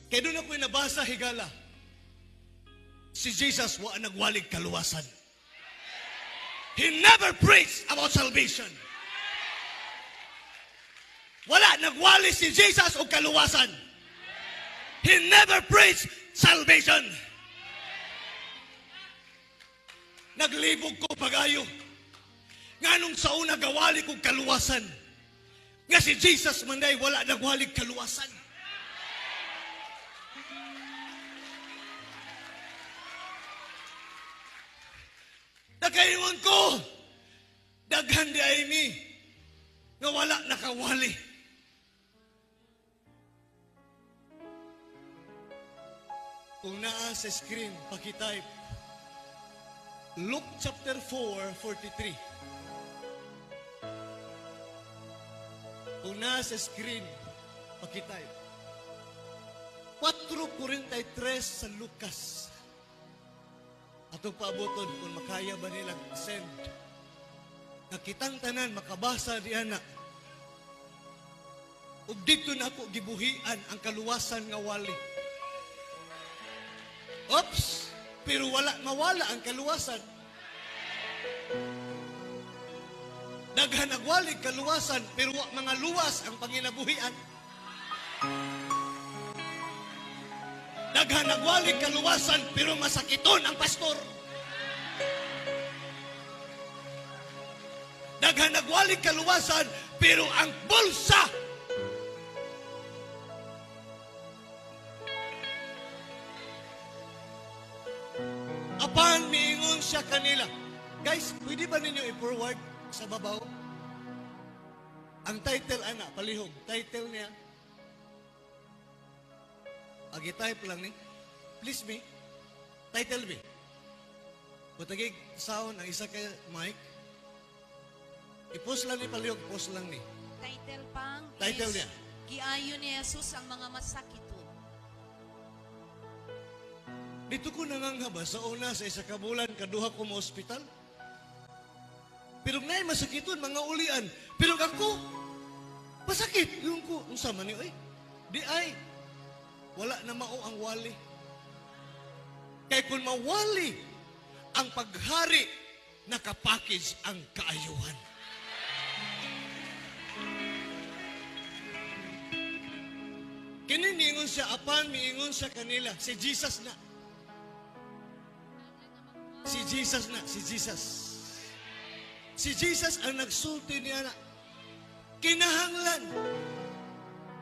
Kaya doon ako'y nabasa higala. Si Jesus wa nagwalig kaluwasan. He never preached about salvation. Wala nagwali si Jesus o kaluwasan. He never preached salvation. Naglibog ko pagayo. Nganong sa una gawali kong kaluwasan. Nga si Jesus manday wala nagwalig kaluwasan. Nakaingon ko, daghan di ay mi, nga wala nakawali. Kung naa sa screen, pakitype, Luke chapter 4:43. Kung naa sa screen, pakitype, 4:43 sa Lucas. Atong paaboton kung makaya ba nilang send. Nakitang tanan, makabasa di anak. Ug dito na ako gibuhian ang kaluwasan nga wali. Oops! Pero wala mawala ang kaluwasan. Daghan nagwalig kaluwasan, pero mga luwas ang panginabuhian. Daghan nagwalig kaluwasan, pero masakiton ang pastor. Daghan nagwalig kaluwasan, pero ang bulsa. Apan miingon siya kanila. Guys, pwede ba ninyo i-forward sa babaw? Ang title, ana, palihog. Title niya. Agi-type lang ni. Please me. Title me. Butagig sound ang isa kay mic. I-post lang ni palihog, post lang ni. Title pang Title niya. Giayo ni Jesus ang mga masakiton. Dito ko nanganghaba sa una sa isa ka bulan, kaduha ko mo ospital. Pero ngay masakiton, mga ulian. Pero ako, masakit. Yung ko, unsa man niyo, di ay, wala na mao ang wali. Kaya kung mawali, ang paghari, nakapackage ang kaayuhan. Kininingon siya, apan miingon siya kanila, si Jesus na. Si Jesus na, si Jesus. Si Jesus ang nagsulti niya na. Kinahanglan.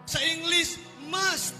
Sa English, must.